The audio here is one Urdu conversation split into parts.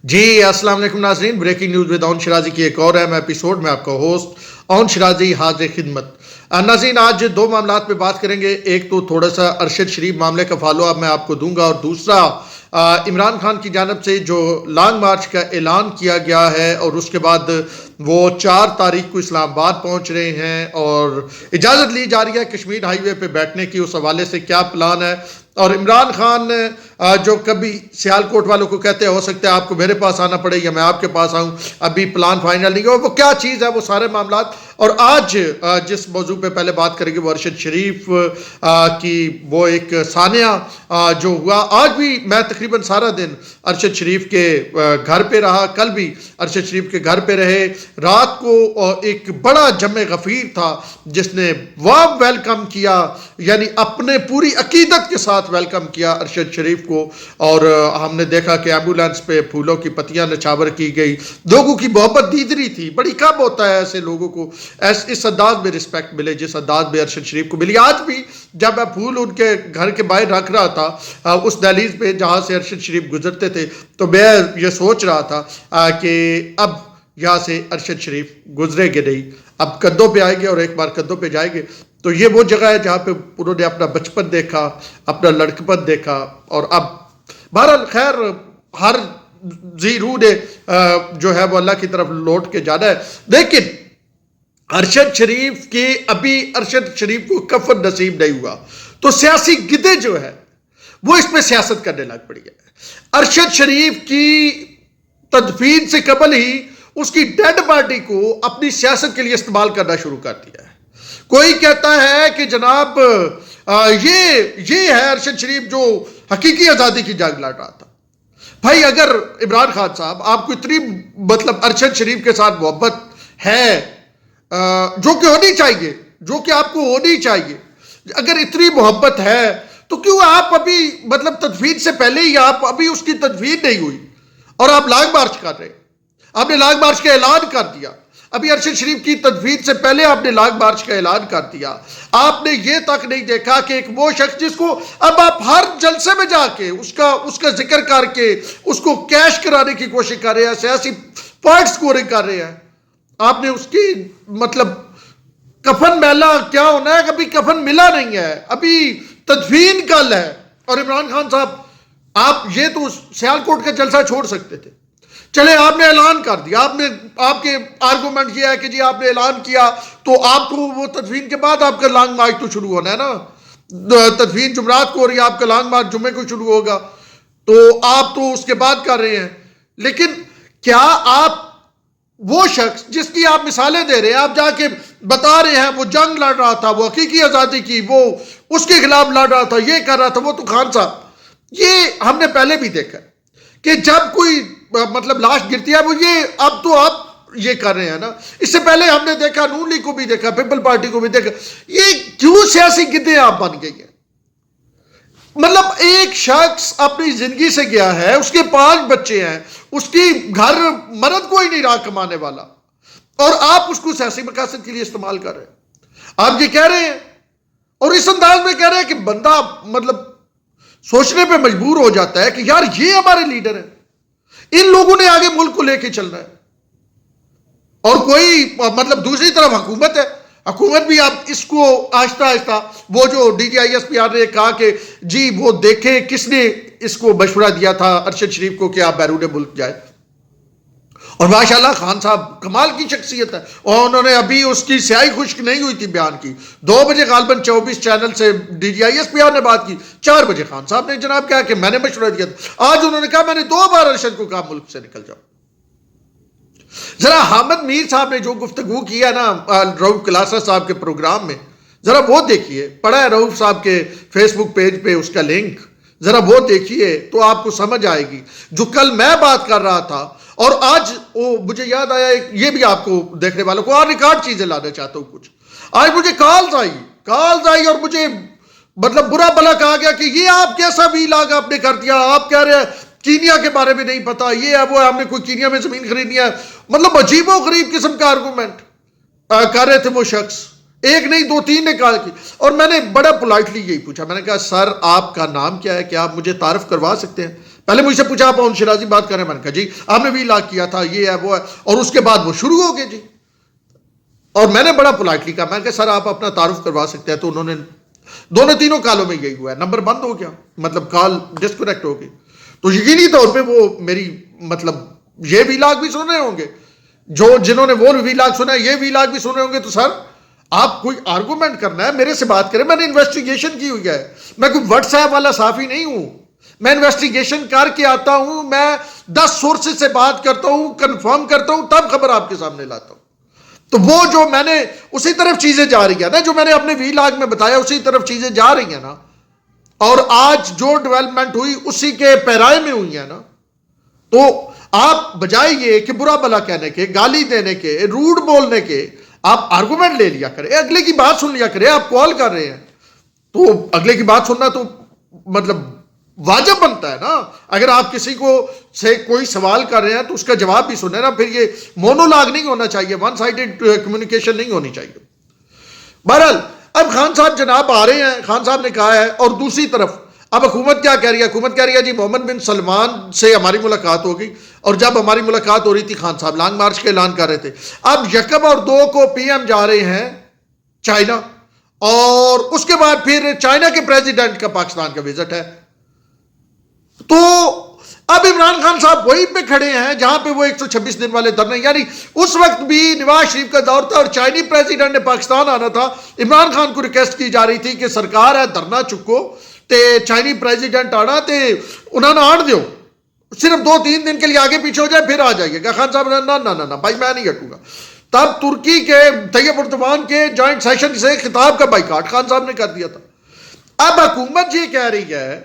جی السلام علیکم ناظرین، بریکنگ نیوز ود اون شرازی کی ایک اور اہم ایپیسوڈ میں آپ کا ہوسٹ اون شرازی حاضر خدمت۔ ناظرین آج دو معاملات پہ بات کریں گے، ایک تو تھوڑا سا ارشد شریف معاملے کا فالو اپ میں آپ کو دوں گا، اور دوسرا عمران خان کی جانب سے جو لانگ مارچ کا اعلان کیا گیا ہے اور اس کے بعد وہ 4 تاریخ کو اسلام آباد پہنچ رہے ہیں اور اجازت لی جا رہی ہے کشمیر ہائی وے پہ بیٹھنے کی، اس حوالے سے کیا پلان ہے۔ اور عمران خان جو کبھی سیالکوٹ والوں کو کہتے ہیں ہو سکتا ہے آپ کو میرے پاس آنا پڑے یا میں آپ کے پاس آؤں، ابھی پلان فائنل نہیں ہوا، وہ کیا چیز ہے، وہ سارے معاملات۔ اور آج جس موضوع پہ پہلے بات کریں گے وہ ارشد شریف کی وہ ایک سانحہ جو ہوا۔ آج بھی میں تقریباً سارا دن ارشد شریف کے گھر پہ رہا، کل بھی ارشد شریف کے گھر پہ رہے۔ رات کو ایک بڑا جمع غفیر تھا جس نے وارم ویلکم کیا، یعنی اپنے پوری عقیدت کے ساتھ ویلکم کیا ارشد شریف کو، اور ہم نے دیکھا کہ ایمبولینس پہ پھولوں کی پتیاں نچھاور کی گئی، لوگوں کی محبت دیدری تھی۔ بڑی کم ہوتا ہے ایسے لوگوں کو اس انداز میں رسپیکٹ ملے جس انداز میں ارشد شریف کو ملی۔ آج بھی جب میں پھول ان کے گھر کے باہر رکھ رہا تھا اس دہلیز پہ جہاں سے ارشد شریف گزرتے تھے، تو میں یہ سوچ رہا تھا کہ اب یہاں سے ارشد شریف گزرے گے نہیں، اب کندھوں پہ آئیں گے، اور ایک بار کندھوں پہ جائیں گے تو یہ وہ جگہ ہے جہاں پہ انہوں نے اپنا بچپن دیکھا، اپنا لڑکپن دیکھا، اور اب بہرحال خیر ہر ذی روح نے جو ہے وہ اللہ کی طرف لوٹ کے جانا ہے۔ لیکن ارشد شریف کی ابھی ارشد شریف کو کفن نصیب نہیں ہوا تو سیاسی گدے جو ہے وہ اس پہ سیاست کرنے لگ پڑی ہے۔ ارشد شریف کی تدفین سے قبل ہی اس کی ڈیڈ باڈی کو اپنی سیاست کے لیے استعمال کرنا شروع کر دیا ہے۔ کوئی کہتا ہے کہ جناب یہ ہے ارشد شریف جو حقیقی آزادی کی جنگ لڑ رہا تھا۔ بھائی اگر عمران خان صاحب آپ کو اتنی ارشد شریف کے ساتھ محبت ہے جو کہ ہونی چاہیے، جو کہ آپ کو ہونی چاہیے، اگر اتنی محبت ہے تو کیوں آپ ابھی تدفین سے پہلے ہی آپ ابھی اس کی تدفین نہیں ہوئی اور آپ لانگ مارچ کر رہے ہیں؟ آپ نے لانگ مارچ کا اعلان کر دیا، ابھی ارشد شریف کی تدفین سے پہلے آپ نے لانگ مارچ کا اعلان کر دیا۔ آپ نے یہ تک نہیں دیکھا کہ ایک وہ شخص جس کو اب آپ ہر جلسے میں جا کے اس کا ذکر کر کے اس کو کیش کرانے کی کوشش کر رہے ہیں، سیاسی پوائنٹ سکورنگ کر رہے ہیں، آپ نے اس کی کفن میلا کیا ہونا ہے، ابھی کفن ملا نہیں ہے، ابھی تدفین کل ہے۔ اور عمران خان صاحب آپ یہ تو سیالکوٹ کا جلسہ چھوڑ سکتے تھے، چلے آپ نے اعلان کر دیا، آپ کے آرگومنٹ یہ ہے کہ جی آپ نے اعلان کیا تو آپ کو وہ تدفین کے بعد آپ کا لانگ مارچ تو شروع ہونا ہے نا، تدفین جمعرات کو ہو رہی ہے، آپ کا لانگ مارچ جمعے کو شروع ہوگا، تو آپ تو اس کے بعد کر رہے ہیں۔ لیکن کیا آپ وہ شخص جس کی آپ مثالیں دے رہے ہیں، آپ جا کے بتا رہے ہیں وہ جنگ لڑ رہا تھا، وہ حقیقی آزادی کی، وہ اس کے خلاف لڑ رہا تھا، یہ کر رہا تھا، وہ تو خان صاحب یہ ہم نے پہلے بھی دیکھا کہ جب کوئی لاش گرتی ہے وہ یہ اب تو آپ یہ کر رہے ہیں نا، اس سے پہلے ہم نے دیکھا نون لیگ کو بھی دیکھا، پیپل پارٹی کو بھی دیکھا، یہ کیوں سیاسی گدے آپ بن گئی ہیں؟ ایک شخص اپنی زندگی سے گیا ہے، اس کے 5 بچے ہیں، اس کی گھر مرد کوئی نہیں رہا کمانے والا، اور آپ اس کو سیاسی مقاصد کے لیے استعمال کر رہے ہیں۔ آپ یہ کہہ رہے ہیں اور اس انداز میں کہہ رہے ہیں کہ بندہ سوچنے پہ مجبور ہو جاتا ہے کہ یار یہ ہمارے لیڈر ہیں، ان لوگوں نے آگے ملک کو لے کے چلنا ہے، اور کوئی دوسری طرف حکومت ہے، حکومت بھی آپ اس کو آہستہ آہستہ وہ جو D G I S P R نے کہا کہ جی وہ دیکھیں کس نے اس کو مشورہ دیا تھا ارشد شریف کو کہ آپ بیرون ملک جائیں، اور ماشاءاللہ خان صاحب کمال کی شخصیت ہے، اور انہوں نے ابھی اس کی سیاہی خشک نہیں ہوئی تھی بیان کی، 2 بجے غالباً 24 چینل سے D G I S P R نے بات کی، 4 بجے خان صاحب نے جناب کہا کہ میں نے مشورہ دیا تھا، آج انہوں نے کہا میں نے 2 بار ارشد کو کہا ملک سے نکل جاؤ۔ ذرا حامد میر صاحب نے جو گفتگو کیا نا رؤوف کلاسا صاحب کے پروگرام میں، ذرا وہ دیکھیے، پڑھا ہے رؤوف صاحب کے فیس بک پیج پہ اس کا لنک، ذرا وہ دیکھیے تو آپ کو سمجھ آئے گی۔ جو کل میں بات کر رہا تھا اور آج مجھے یاد آیا، یہ بھی آپ کو دیکھنے والوں کو اور ریکارڈ چیزیں لانا چاہتا ہوں کچھ، آج مجھے کالز آئی اور مجھے برا بلا کہا گیا کہ یہ آپ کیسا بھی لاگ آپ نے کر دیا، آپ کہہ رہے ہیں کینیا کے بارے میں نہیں پتا، یہ ہے وہ ہے، ہم نے کوئی کینیا میں زمین خریدنی ہے، عجیب و غریب قسم کا آرگومنٹ کر رہے تھے وہ شخص، ایک نہیں 2-3 نے کہا کی، اور میں نے بڑا پولائٹلی یہی پوچھا، میں نے کہا سر آپ کا نام کیا ہے، کیا آپ مجھے تعارف کروا سکتے ہیں؟ پہلے مجھ سے پوچھا آپ اون شرازی بات کر رہے ہیں، میں نے کہا جی آپ نے 20 لاکھ کیا تھا، یہ ہے وہ ہے، اور اس کے بعد وہ شروع ہو گئے جی. اور میں نے بڑا پولائٹلی کہا، میں نے کہا سر آپ اپنا تعارف کروا سکتے ہیں، تو انہوں نے دونوں تینوں کالوں میں یہی ہوا ہے، نمبر بند ہو گیا، مطلب کال ڈسکنیکٹ ہو گئی. تو یقینی طور پہ وہ میری مطلب یہ 20 لاکھ بھی سن رہے ہوں گے، جنہوں نے وہ 20 لاکھ سنا ہے یہ 20 لاکھ بھی سن رہے ہوں گے. تو سر آپ کوئی آرگومنٹ کرنا ہے میرے سے بات کریں، میں نے انویسٹیگیشن کی ہوئی ہے، میں کوئی واٹس ایپ والا صحافی نہیں ہوں، میں انویسٹیگیشن کر کے آتا ہوں، میں 10 سورسز سے بات کرتا ہوں، کنفرم کرتا ہوں، تب خبر آپ کے سامنے لاتا ہوں. تو وہ جو میں نے اسی طرف چیزیں جا رہی ہیں نا، جو میں نے اپنے 20 لاکھ میں بتایا اسی طرف چیزیں جا رہی ہیں نا، اور آج جو ڈیولپمنٹ ہوئی اسی کے پیرائے میں ہوئی ہیں نا. تو آپ بجائے یہ کہ برا بلا کہنے کے، گالی دینے کے، روڈ بولنے کے، آپ آرگومنٹ لے لیا کریں، اگلے کی بات سن لیا کریں. آپ کال کر رہے ہیں تو اگلے کی بات سننا تو مطلب واجب بنتا ہے نا. اگر آپ کسی کو سے کوئی سوال کر رہے ہیں تو اس کا جواب بھی سنیں نا. پھر یہ مونولاگ نہیں ہونا چاہیے، ون سائیڈڈ کمیونیکیشن نہیں ہونی چاہیے. بہرحال اب خان صاحب جناب آ رہے ہیں، خان صاحب نے کہا ہے، اور دوسری طرف اب حکومت کیا کہہ رہی ہے؟ حکومت کہہ رہی ہے جی محمد بن سلمان سے ہماری ملاقات ہو گئی، اور جب ہماری ملاقات ہو رہی تھی خان صاحب لانگ مارچ کا اعلان کر رہے تھے. اب 1 اور 2 کو پی ایم جا رہے ہیں چائنا، اور اس کے بعد پھر چائنا کے پریزیڈنٹ کا پاکستان کا وزٹ ہے. تو اب عمران خان صاحب وہیں پہ کھڑے ہیں جہاں پہ وہ 126 دن والے دھرنے، یعنی اس وقت بھی نواز شریف کا دور تھا اور چائنی پریزیڈنٹ نے پاکستان آنا تھا. عمران خان کو ریکویسٹ کی جا رہی تھی کہ سرکار ہے دھرنا چکو تے چائنی پریزیڈنٹ آنا تے انہوں نے آن دیو، صرف 2-3 دن کے لیے آگے پیچھے ہو جائے پھر آ جائیے گا. خان صاحب نے نہ بھائی میں نہیں ہٹوں گا. تب ترکی کے طیب اردوان کے جوائنٹ سیشن سے خطاب کا بائیکاٹ خان صاحب نے کر دیا تھا. اب حکومت یہ کہہ رہی ہے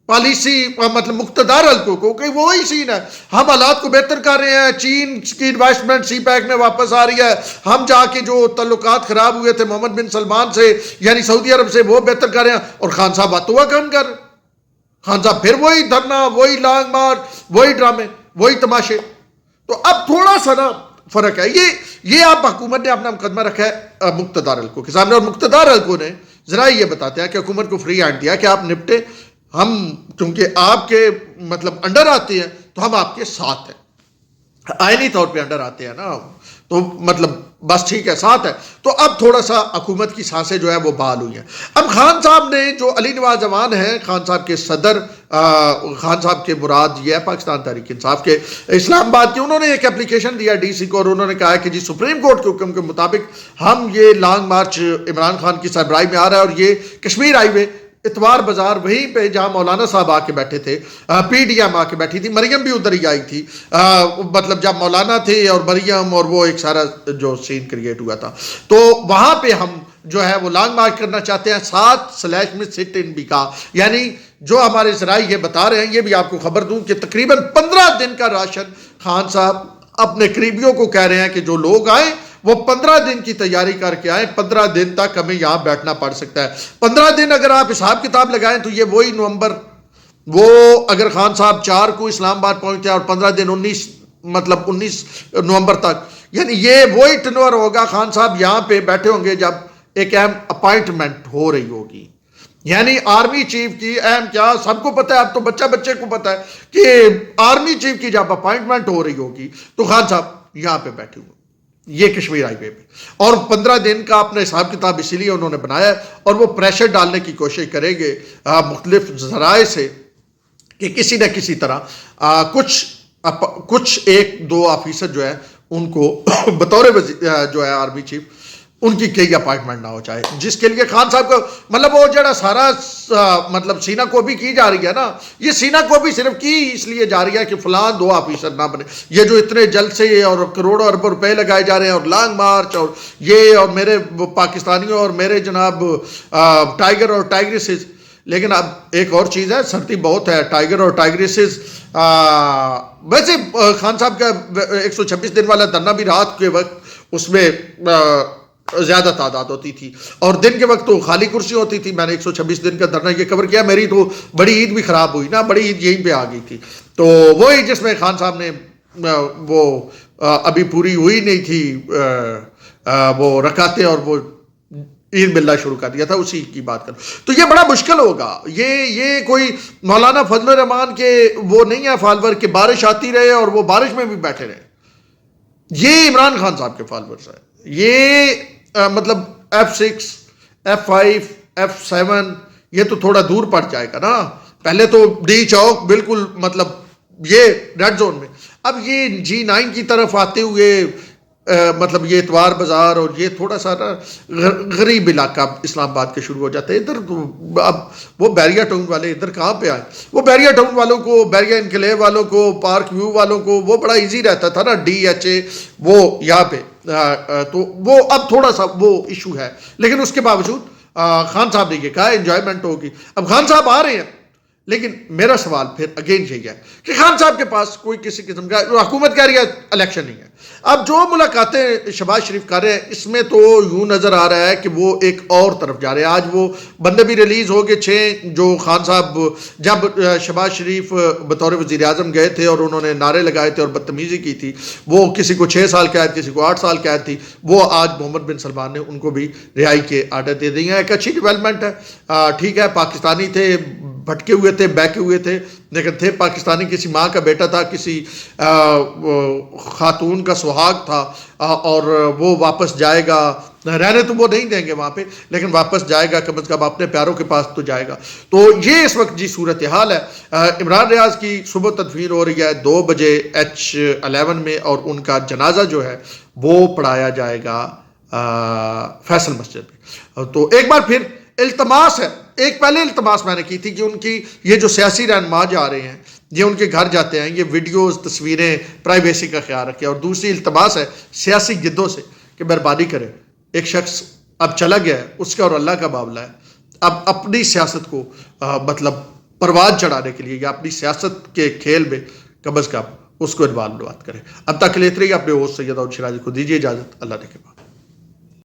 پالیسی مطلب مقتدار حلقوں کو کہ وہی سین ہے، ہم حالات کو بہتر کر رہے ہیں، چین کی انویسٹمنٹ سی پیک میں واپس آ رہی ہے، ہم جا کے جو تعلقات خراب ہوئے تھے محمد بن سلمان سے یعنی سعودی عرب سے وہ بہتر کر رہے ہیں. اور خان صاحب باتوں کا کام کر رہے ہیں. خان صاحب پھر وہی دھرنا، وہی لانگ مارچ، وہی ڈرامے، وہی تماشے. تو اب تھوڑا سا نا فرق ہے. یہ آپ حکومت نے اپنا مقدمہ رکھا ہے مقتدار حلقوں کے سامنے، اور مقتدار حلقوں نے ذرا یہ بتاتے ہیں کہ حکومت کو فری ہینڈ دیا کہ آپ نپٹے، ہم کیونکہ آپ کے مطلب انڈر آتے ہیں تو ہم آپ کے ساتھ ہیں، آئینی طور پہ انڈر آتے ہیں نا، تو مطلب بس ٹھیک ہے ساتھ ہے. تو اب تھوڑا سا حکومت کی سانسیں جو ہے وہ بحال ہوئی ہیں. اب خان صاحب نے جو علی نواز امان ہیں خان صاحب کے صدر، خان صاحب کے مراد یہ ہے پاکستان تحریک انصاف کے اسلام آباد کے، انہوں نے ایک اپلیکیشن دیا ڈی سی کو، اور انہوں نے کہا کہ جی سپریم کورٹ کے حکم کے مطابق ہم یہ لانگ مارچ عمران خان کی سربراہی میں آ رہا ہے، اور یہ کشمیر ہائی وے اتوار بازار وہیں پہ جہاں مولانا صاحب آ کے بیٹھے تھے، پی ڈی ایم آ کے بیٹھی تھی، مریم بھی ادھر ہی آئی تھی، مطلب جب مولانا تھے اور مریم اور وہ ایک سارا جو سین کریٹ ہوا تھا، تو وہاں پہ ہم جو ہے وہ لانگ مارچ کرنا چاہتے ہیں 7/ میں سٹ ان بھی کا. یعنی جو ہمارے ذرائع یہ بتا رہے ہیں، یہ بھی آپ کو خبر دوں کہ تقریباً 15 دن کا راشن خان صاحب اپنے قریبیوں کو کہہ رہے ہیں کہ جو لوگ آئیں وہ 15 دن کی تیاری کر کے آئیں، 15 دن تک ہمیں یہاں بیٹھنا پڑ سکتا ہے. 15 دن اگر آپ حساب کتاب لگائیں تو یہ وہی نومبر، وہ اگر خان صاحب 4 کو اسلام آباد پہنچتے ہیں اور 15 دن 19 نومبر تک، یعنی یہ وہی ٹنور ہوگا. خان صاحب یہاں پہ بیٹھے ہوں گے جب ایک اہم اپائنٹمنٹ ہو رہی ہوگی، یعنی آرمی چیف کی اہم، کیا سب کو پتہ ہے، اب تو بچے کو پتہ ہے کہ آرمی چیف کی جب اپائنٹمنٹ ہو رہی ہوگی تو خان صاحب یہاں پہ بیٹھے ہوئے یہ کشمیر ہائی وے پہ. اور 15 دن کا اپنا حساب کتاب اسی لیے انہوں نے بنایا ہے، اور وہ پریشر ڈالنے کی کوشش کریں گے مختلف ذرائع سے کہ کسی نہ کسی طرح کچھ 1-2 آفیسر جو ہے ان کو بطور جو ہے آرمی چیف ان کی کئی اپائنٹمنٹ نہ ہو جائے، جس کے لیے خان صاحب کو مطلب وہ جڑا سارا مطلب سینہ کو بھی کی جا رہی ہے نا، یہ سینہ کو بھی صرف کی اس لیے جا رہی ہے کہ فلاں 2 آفیسر نہ بنے. یہ جو اتنے جلسے اور کروڑوں اربوں روپے لگائے جا رہے ہیں، اور لانگ مارچ اور یہ، اور میرے پاکستانیوں اور میرے جناب ٹائیگر اور ٹائگریسز. لیکن اب ایک اور چیز ہے، سردی بہت ہے، ٹائیگر اور ٹائگریسز ویسے خان صاحب کا 126 دن والا دھرنا بھی رات کے وقت اس میں زیادہ تعداد ہوتی تھی، اور دن کے وقت تو خالی کرسی ہوتی تھی. میں نے 126 دن کا دھرنا یہ کور کیا. میری تو بڑی عید بھی خراب ہوئی نا، بڑی عید یہیں پہ آ گئی تھی، تو وہی جس میں خان صاحب نے وہ ابھی پوری ہوئی نہیں تھی وہ رکعتیں اور وہ عید ملنا شروع کر دیا تھا، اسی کی بات کروں تو یہ بڑا مشکل ہوگا. یہ کوئی مولانا فضل الرحمان کے وہ نہیں ہے فالوور کہ بارش آتی رہے اور وہ بارش میں بھی بیٹھے رہے. یہ عمران خان صاحب کے فالورز ہیں. یہ مطلب F6 F5 F7 یہ تو تھوڑا دور پڑ جائے گا نا. پہلے تو ڈی چوک بالکل مطلب یہ ریڈ زون میں، اب یہ G9 کی طرف آتے ہوئے مطلب یہ اتوار بازار اور یہ تھوڑا سا غریب علاقہ اسلام آباد کے شروع ہو جاتے ہیں. ادھر اب وہ بیریا ٹاؤن والے ادھر کہاں پہ آئے؟ وہ بیریا ٹاؤن والوں کو، بیریا انکلیو والوں کو، پارک ویو والوں کو وہ بڑا ایزی رہتا تھا نا DHA وہ یہاں پہ. تو وہ اب تھوڑا سا وہ ایشو ہے، لیکن اس کے باوجود خان صاحب نے یہ کہا انجوائمنٹ ہوگی. اب خان صاحب آ رہے ہیں، لیکن میرا سوال پھر اگین یہی ہے کہ خان صاحب کے پاس کوئی کسی قسم کا، حکومت کہہ رہی ہے الیکشن نہیں ہے. اب جو ملاقاتیں شہباز شریف کر رہے ہیں اس میں تو یوں نظر آ رہا ہے کہ وہ ایک اور طرف جا رہے ہیں. آج وہ بندے بھی ریلیز ہو گئے 6 جو خان صاحب جب شہباز شریف بطور وزیر اعظم گئے تھے اور انہوں نے نعرے لگائے تھے اور بدتمیزی کی تھی، وہ کسی کو 6 سال قید، کسی کو 8 سال قید تھی، وہ آج محمد بن سلمان نے ان کو بھی رہائی کے آرڈر دے دیے ہیں. ایک اچھی ڈیولپمنٹ ہے. ٹھیک ہے، پاکستانی تھے، بھٹکے ہوئے تھے، بہکے ہوئے تھے، لیکن تھے پاکستانی، کسی ماں کا بیٹا تھا، کسی خاتون کا سہاگ تھا، اور وہ واپس جائے گا. رہنے تو وہ نہیں دیں گے وہاں پہ، لیکن واپس جائے گا، کم از کم اپنے پیاروں کے پاس تو جائے گا. تو یہ اس وقت جی صورتحال ہے. عمران ریاض کی صبح تدفین ہو رہی ہے 2 بجے H11 میں، اور ان کا جنازہ جو ہے وہ پڑھایا جائے گا فیصل مسجد میں. تو ایک بار پھر التماس ہے، ایک پہلے التماس میں نے کی تھی کہ ان کی یہ جو سیاسی رہنما جا رہے ہیں، یہ ان کے گھر جاتے ہیں، یہ ویڈیوز، تصویریں، پرائیویسی کا خیال رکھیں. اور دوسری التماس ہے سیاسی جدوں سے کہ مہربانی کریں، ایک شخص اب چلا گیا ہے، اس کا اور اللہ کا معاملہ ہے. اب اپنی سیاست کو مطلب پروان چڑھانے کے لیے یا اپنی سیاست کے کھیل میں کم از کم اس کو انوالو کریں. اب تک کے لیے اتنا ہی. اپنے ہوسٹ سید اون شیرازی کو دیجیے اجازت. اللہ نے کے بعد.